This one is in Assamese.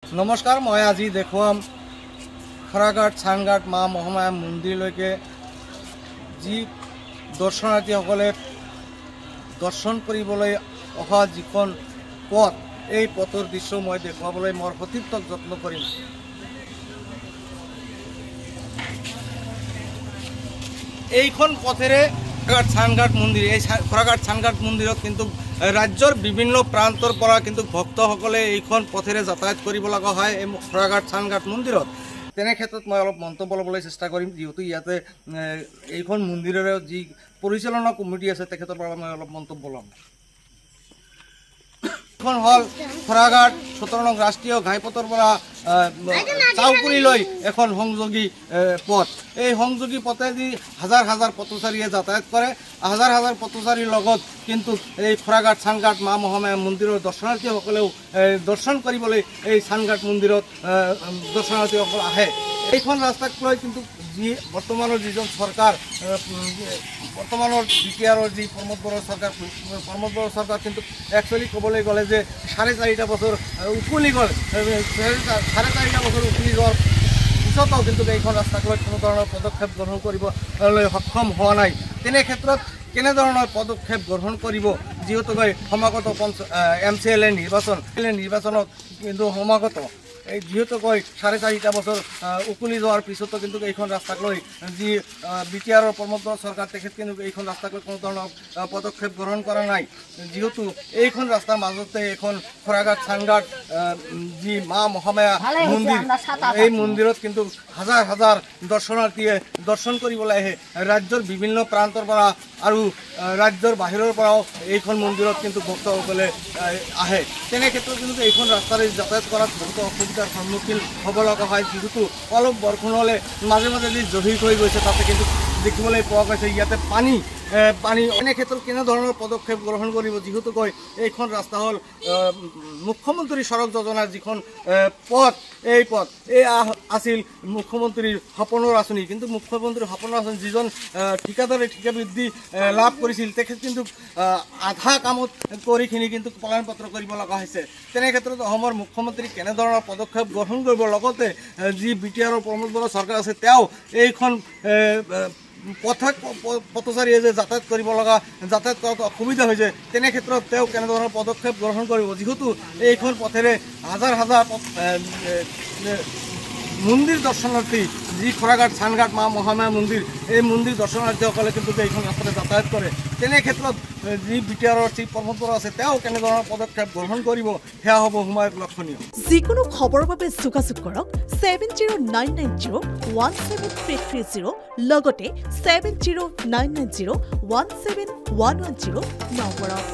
নমস্কাৰ, মই আজি দেখুৱাম খৰাঘাট চানঘাট মা মহামায়া মন্দিৰলৈকে যি দৰ্শনাৰ্থীসকলে দৰ্শন কৰিবলৈ অহা যিখন পথ, এই পথৰ দৃশ্য মই দেখুৱাবলৈ মোৰ সতীৰ্থক যত্ন কৰিম। এইখন পথেৰে চানঘাট মন্দিৰ, এই খৰাঘাট চানঘাট মন্দিৰত কিন্তু ৰাজ্যৰ বিভিন্ন প্ৰান্তৰ পৰা কিন্তু ভক্তসকলে এইখন পথেৰে যাতায়াত কৰিব লগা হয় এই খৰাঘাট চানঘাট মন্দিৰত। তেনে ক্ষেত্ৰত মই অলপ মন্তব্য ল'বলৈ চেষ্টা কৰিম, যিহেতু ইয়াতে এইখন মন্দিৰৰে যি পৰিচালনা কমিটি আছে তেখেতৰ পৰা মই অলপ মন্তব্য ল'ম। এইখন হ'ল খৰাঘাট ১৭ নং ৰাষ্ট্ৰীয় ঘাইপথৰ পৰা চাউকুৰিলৈ এখন সংযোগী পথ। এই সংযোগী পথেদি হাজাৰ হাজাৰ পথচাৰীয়ে যাতায়াত কৰে। হাজাৰ হাজাৰ পথচাৰীৰ লগত কিন্তু এই খৰাঘাট চানঘাট মা মহামায়া মন্দিৰৰ দৰ্শনাৰ্থীসকলেও দৰ্শন কৰিবলৈ এই চানঘাট মন্দিৰত দৰ্শনাৰ্থীসকল আহে। এইখন ৰাস্তাক লৈ কিন্তু যি বৰ্তমানৰ যিজন চৰকাৰ, বৰ্তমানৰ বিটিআৰৰ যি প্ৰমোদ বড়ো চৰকাৰ কিন্তু একচুৱেলি ক'বলৈ গ'লে যে ৪.৫ বছৰ উকলি গ'ল। ৪.৫ বছৰ উকলি যোৱাৰ পিছতো কিন্তু এইখন ৰাস্তাক লৈ কোনো ধৰণৰ পদক্ষেপ গ্ৰহণ কৰিবলৈ সক্ষম হোৱা নাই। তেনে ক্ষেত্ৰত কেনেধৰণৰ পদক্ষেপ গ্ৰহণ কৰিব, যিহেতুকৈ সমাগত MCLA নিৰ্বাচনত কিন্তু সমাগত এই যিহেতুকৈ ৪.৫ বছৰ উকলি যোৱাৰ পিছতো কিন্তু এইখন ৰাস্তাক লৈ যি বিটিআৰৰ প্ৰমোদ বড়ো চৰকাৰ, তেখেত কিন্তু এইখন ৰাস্তাক লৈ কোনো ধৰণৰ পদক্ষেপ গ্ৰহণ কৰা নাই। যিহেতু এইখন ৰাস্তাৰ মাজতে এখন খৰাঘাট চানঘাট যি মা মহামায়া মন্দিৰ, এই মন্দিৰত কিন্তু হাজাৰ হাজাৰ দৰ্শনাৰ্থীয়ে দৰ্শন কৰিবলৈ আহে। ৰাজ্যৰ বিভিন্ন প্ৰান্তৰ পৰা আৰু ৰাজ্যৰ বাহিৰৰ পৰাও এইখন মন্দিৰত কিন্তু ভক্তসকলে আহে। তেনে ক্ষেত্ৰত কিন্তু এইখন ৰাস্তাৰে যাতায়াত কৰাত বহুতো অসুবিধাৰ সন্মুখীন হ'ব লগা হয়। যিহেতু অলপ বৰষুণ হ'লে মাজে মাজে যি জহি হৈ গৈছে, তাতে কিন্তু দেখিবলৈ পোৱা গৈছে ইয়াতে পানী। এনে ক্ষেত্ৰত কেনেধৰণৰ পদক্ষেপ গ্ৰহণ কৰিব, যিহেতুকৈ এইখন ৰাস্তা হ'ল মুখ্যমন্ত্ৰী সড়ক যোজনাৰ যিখন পথ, এই আছিল মুখ্যমন্ত্ৰীৰ সপোনৰ আঁচনি। কিন্তু মুখ্যমন্ত্ৰীৰ সপোনৰ আঁচনি যিজন ঠিকাদাৰে ঠিকা বৃদ্ধি লাভ কৰিছিল, তেখেত কিন্তু আধা কামত কৰিখিনি কিন্তু পলায়ন পত্ৰ কৰিব লগা হৈছে। তেনে ক্ষেত্ৰত অসমৰ মুখ্যমন্ত্ৰী কেনেধৰণৰ পদক্ষেপ গ্ৰহণ কৰিব, লগতে যি বিটিআৰৰ প্ৰমোদ বড়ো চৰকাৰ আছে তেওঁ এইখন পথচাৰীয়ে যে যাতায়াত কৰাত অসুবিধা হৈছে, তেনে ক্ষেত্ৰত তেওঁ কেনেধৰণৰ পদক্ষেপ গ্ৰহণ কৰিব, যিহেতু এইখন পথেৰে হাজাৰ হাজাৰ মন্দিৰ দৰ্শনাৰ্থী, যি খৰাঘাট চানঘাট মা মহামায়া মন্দিৰ, এই মন্দিৰ দৰ্শনাৰ্থীসকলে কিন্তু এইখন ৰাস্তাতে যাতায়াত কৰে। তেনে ক্ষেত্ৰত যি বিটিআৰৰ যি প্ৰমোদ বড়ো আছে তেওঁ কেনেধৰণৰ পদক্ষেপ গ্ৰহণ কৰিব, সেয়া হ'ব সময়ত লক্ষণীয়। যিকোনো খবৰৰ বাবে যোগাযোগ কৰক 7099017330 লগতে 7099017110 নম্বৰত।